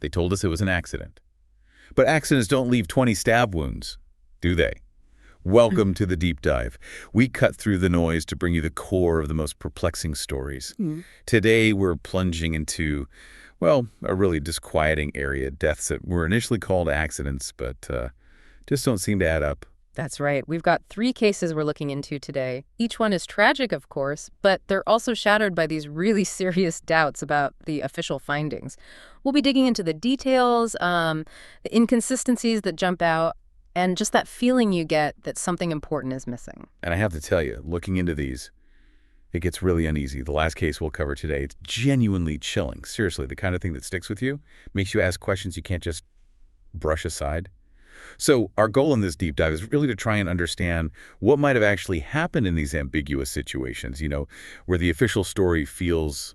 They told us it was an accident. But accidents don't leave 20 stab wounds, do they? Welcome to the deep dive. We cut through the noise to bring you the core of the most perplexing stories. Today, we're plunging into, well, a really disquieting area, deaths that were initially called accidents, but just don't seem to add up. That's right. We've got 3 cases we're looking into today. Each one is tragic, of course, but they're also shattered by these really serious doubts about the official findings. We'll be digging into the details, the inconsistencies that jump out, and just that feeling you get that something important is missing. And I have to tell you, looking into these, it gets really uneasy. The last case we'll cover today, it's genuinely chilling. Seriously, the kind of thing that sticks with you, makes you ask questions you can't just brush aside. So our goal in this deep dive is really to try and understand what might have actually happened in these ambiguous situations, where the official story feels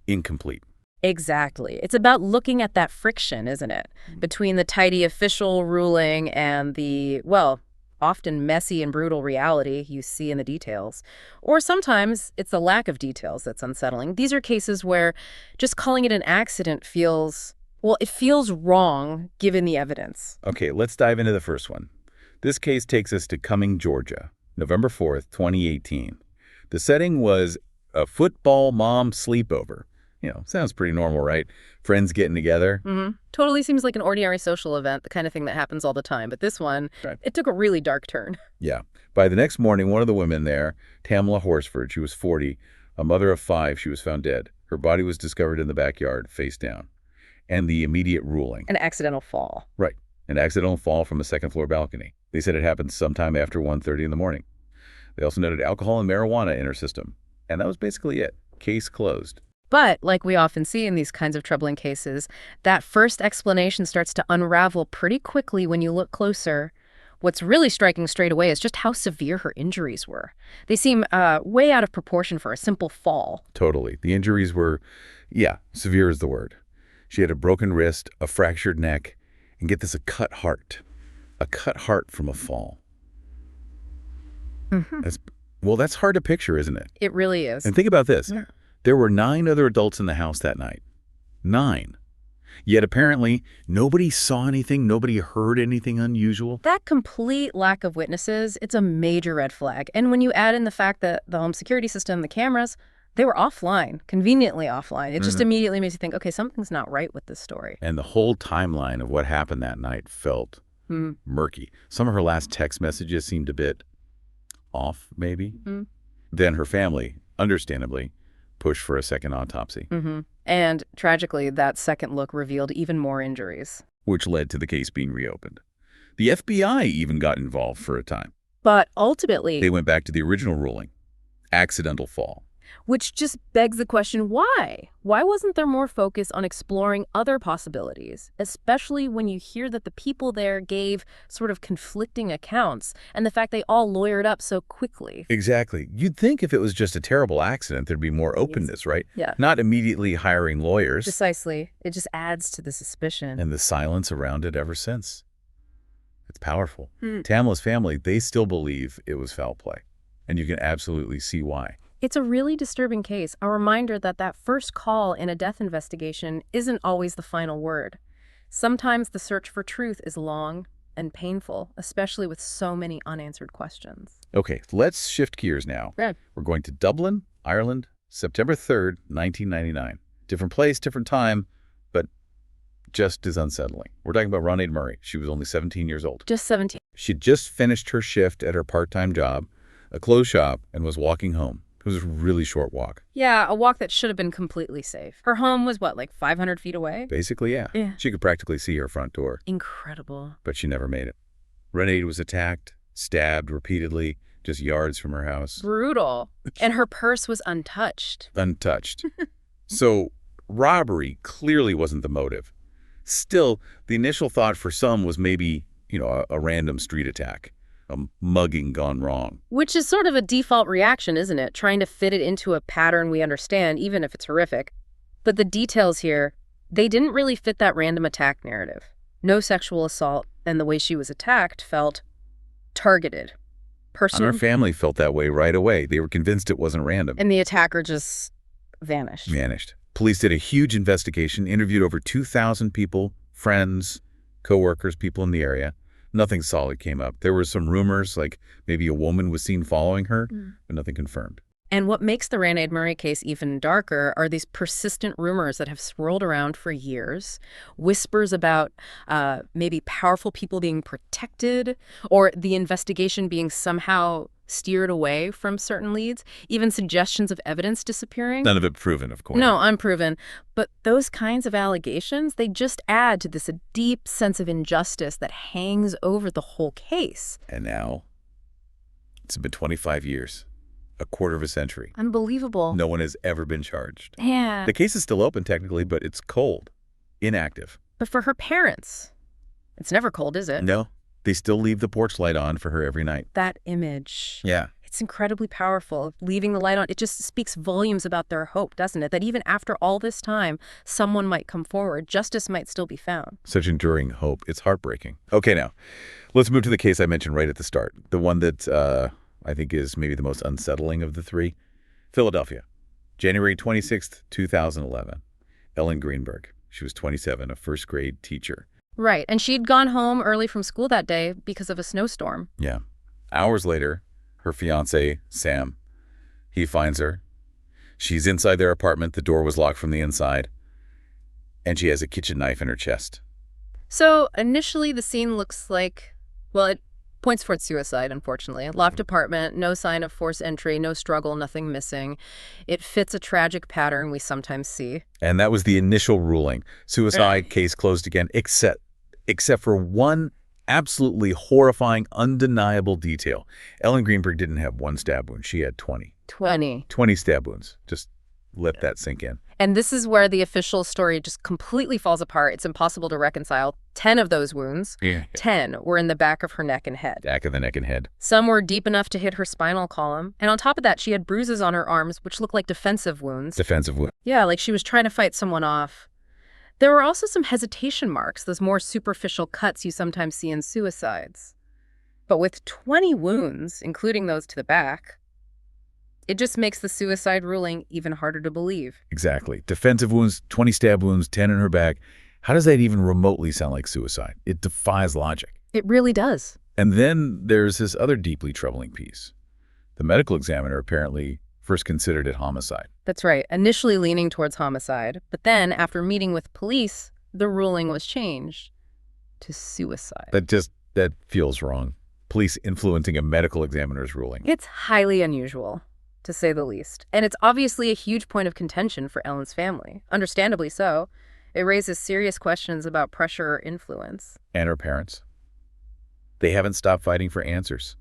incomplete. Exactly. It's about looking at that friction, isn't it? Between the tidy official ruling and the, well, often messy and brutal reality you see in the details. Or sometimes it's the lack of details that's unsettling. These are cases where just calling it an accident feels, well, it feels wrong given the evidence. Okay, let's dive into the first one. This case takes us to Cumming, Georgia, November 4th, 2018. The setting was a football mom sleepover. Sounds pretty normal, right? Friends getting together. Totally seems like an ordinary social event, the kind of thing that happens all the time. But this one, It took a really dark turn. Yeah. By the next morning, one of the women there, Tamla Horsford, she was 40, a mother of 5, she was found dead. Her body was discovered in the backyard, face down. And the immediate ruling. An accidental fall. Right. An accidental fall from a second-floor balcony. They said it happened sometime after 1:30 in the morning. They also noted alcohol and marijuana in her system. And that was basically it. Case closed. But, like we often see in these kinds of troubling cases, that first explanation starts to unravel pretty quickly when you look closer. What's really striking straight away is just how severe her injuries were. They seem way out of proportion for a simple fall. Totally. The injuries were, severe is the word. She had a broken wrist, a fractured neck, and get this, a cut heart. A cut heart from a fall. That's hard to picture, isn't it? It really is. And think about this. Yeah. There were 9 other adults in the house that night. 9. Yet apparently, nobody saw anything, nobody heard anything unusual. That complete lack of witnesses, it's a major red flag. And when you add in the fact that the home security system, the cameras, they were offline, conveniently offline. It just immediately makes you think, okay, something's not right with this story. And the whole timeline of what happened that night felt murky. Some of her last text messages seemed a bit off, maybe. Then her family, understandably, pushed for a second autopsy. And tragically, that second look revealed even more injuries. Which led to the case being reopened. The FBI even got involved for a time. But ultimately, they went back to the original ruling, accidental fall. Which just begs the question, why? Why wasn't there more focus on exploring other possibilities, especially when you hear that the people there gave sort of conflicting accounts and the fact they all lawyered up so quickly? Exactly. You'd think if it was just a terrible accident, there'd be more openness, right? Yeah. Not immediately hiring lawyers. Precisely. It just adds to the suspicion. And the silence around it ever since. It's powerful. Tamla's family, they still believe it was foul play. And you can absolutely see why. It's a really disturbing case, a reminder that that first call in a death investigation isn't always the final word. Sometimes the search for truth is long and painful, especially with so many unanswered questions. Okay, let's shift gears now. Yeah. We're going to Dublin, Ireland, September 3rd, 1999. Different place, different time, but just as unsettling. We're talking about Ronaid Murray. She was only 17 years old. Just 17. She'd just finished her shift at her part-time job, a clothes shop, and was walking home. It was a really short walk. Yeah, a walk that should have been completely safe. Her home was, like 500 feet away? Basically, yeah. She could practically see her front door. Incredible. But she never made it. Ronaid was attacked, stabbed repeatedly, just yards from her house. Brutal. And her purse was untouched. Untouched. So, robbery clearly wasn't the motive. Still, the initial thought for some was maybe, a random street attack. A mugging gone wrong. Which is sort of a default reaction, isn't it? Trying to fit it into a pattern we understand, even if it's horrific. But the details here, they didn't really fit that random attack narrative. No sexual assault, and the way she was attacked felt targeted. Personal. And her family felt that way right away. They were convinced it wasn't random. And the attacker just vanished. Vanished. Police did a huge investigation, interviewed over 2,000 people, friends, co-workers, people in the area. Nothing solid came up. There were some rumors, like maybe a woman was seen following her, but nothing confirmed. And what makes the Ranaid Murray case even darker are these persistent rumors that have swirled around for years. Whispers about maybe powerful people being protected, or the investigation being somehow steered away from certain leads, even suggestions of evidence disappearing. None of it proven, of course. No, unproven. But those kinds of allegations, they just add to this deep sense of injustice that hangs over the whole case. And now, it's been 25 years. A quarter of a century. Unbelievable. No one has ever been charged. Yeah. The case is still open technically, but it's cold, inactive. But for her parents, it's never cold, is it? No, they still leave the porch light on for her every night. That image. Yeah. It's incredibly powerful. Leaving the light on, it just speaks volumes about their hope, doesn't it? That even after all this time, someone might come forward. Justice might still be found. Such enduring hope. It's heartbreaking. Okay, now, let's move to the case I mentioned right at the start. The one that I think is maybe the most unsettling of the three. Philadelphia, January 26th, 2011. Ellen Greenberg. She was 27, a first-grade teacher. Right, and she'd gone home early from school that day because of a snowstorm. Yeah. Hours later, her fiancé, Sam, he finds her. She's inside their apartment. The door was locked from the inside. And she has a kitchen knife in her chest. So initially the scene looks like, well, it points towards suicide, unfortunately. Locked apartment, no sign of forced entry, no struggle, nothing missing. It fits a tragic pattern we sometimes see. And that was the initial ruling. Suicide, case closed again, except for one absolutely horrifying, undeniable detail. Ellen Greenberg didn't have one stab wound. She had 20. 20 stab wounds. Just let that sink in. And this is where the official story just completely falls apart. It's impossible to reconcile. 10 of those wounds, 10 were in the back of her neck and head. Back of the neck and head. Some were deep enough to hit her spinal column. And on top of that, she had bruises on her arms, which looked like defensive wounds. Defensive wound. Yeah, like she was trying to fight someone off. There were also some hesitation marks, those more superficial cuts you sometimes see in suicides. But with 20 wounds, including those to the back, it just makes the suicide ruling even harder to believe. Exactly. Defensive wounds, 20 stab wounds, 10 in her back. How does that even remotely sound like suicide? It defies logic. It really does. And then there's this other deeply troubling piece. The medical examiner apparently first considered it homicide. That's right. Initially leaning towards homicide. But then, after meeting with police, the ruling was changed to suicide. That feels wrong. Police influencing a medical examiner's ruling. It's highly unusual, to say the least. And it's obviously a huge point of contention for Ellen's family. Understandably so. It raises serious questions about pressure or influence. And her parents. They haven't stopped fighting for answers.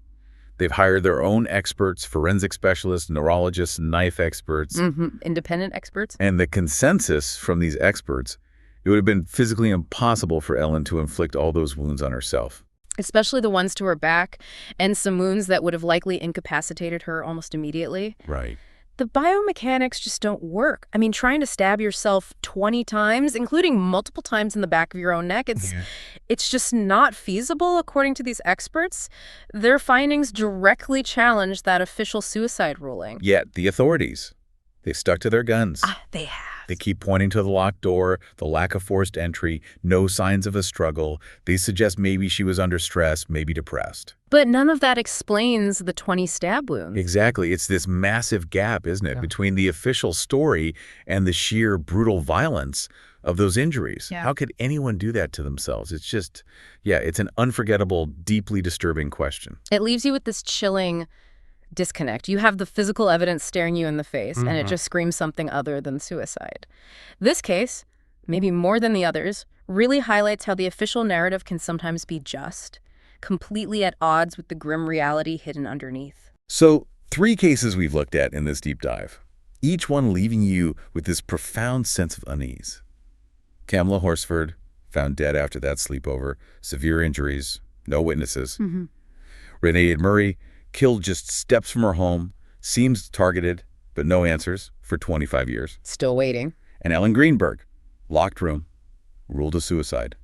They've hired their own experts, forensic specialists, neurologists, knife experts. Independent experts. And the consensus from these experts, it would have been physically impossible for Ellen to inflict all those wounds on herself. Especially the ones to her back, and some wounds that would have likely incapacitated her almost immediately. Right. The biomechanics just don't work. I mean, trying to stab yourself 20 times, including multiple times in the back of your own neck, it's just not feasible, according to these experts. Their findings directly challenge that official suicide ruling. Yet the authorities, they've stuck to their guns. They have. They keep pointing to the locked door, the lack of forced entry, no signs of a struggle. They suggest maybe she was under stress, maybe depressed. But none of that explains the 20 stab wounds. Exactly. It's this massive gap, isn't it, between the official story and the sheer brutal violence of those injuries. Yeah. How could anyone do that to themselves? It's just, it's an unforgettable, deeply disturbing question. It leaves you with this chilling disconnect. You have the physical evidence staring you in the face, and it just screams something other than suicide. This case, maybe more than the others, really highlights how the official narrative can sometimes be just, completely at odds with the grim reality hidden underneath. So, 3 cases we've looked at in this deep dive, each one leaving you with this profound sense of unease. Kamala Horsford, found dead after that sleepover, severe injuries, no witnesses. Ranaid Murray, killed just steps from her home, seems targeted, but no answers for 25 years. Still waiting. And Ellen Greenberg, locked room, ruled a suicide,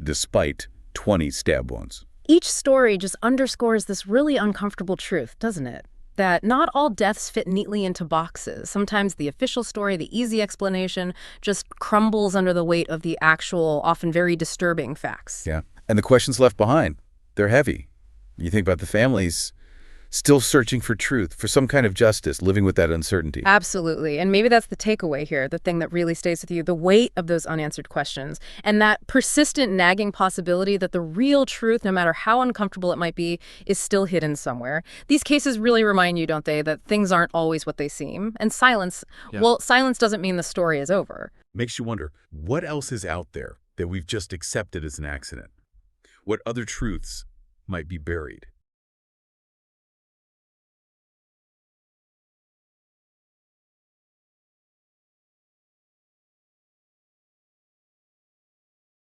despite 20 stab wounds. Each story just underscores this really uncomfortable truth, doesn't it? that not all deaths fit neatly into boxes. Sometimes the official story, the easy explanation, just crumbles under the weight of the actual, often very disturbing facts. Yeah. And the questions left behind, they're heavy. You think about the families still searching for truth, for some kind of justice, living with that uncertainty. Absolutely. And maybe that's the takeaway here, the thing that really stays with you, the weight of those unanswered questions, and that persistent nagging possibility that the real truth, no matter how uncomfortable it might be, is still hidden somewhere. These cases really remind you, don't they, that things aren't always what they seem. And silence, well, silence doesn't mean the story is over. Makes you wonder, what else is out there that we've just accepted as an accident? What other truths might be buried?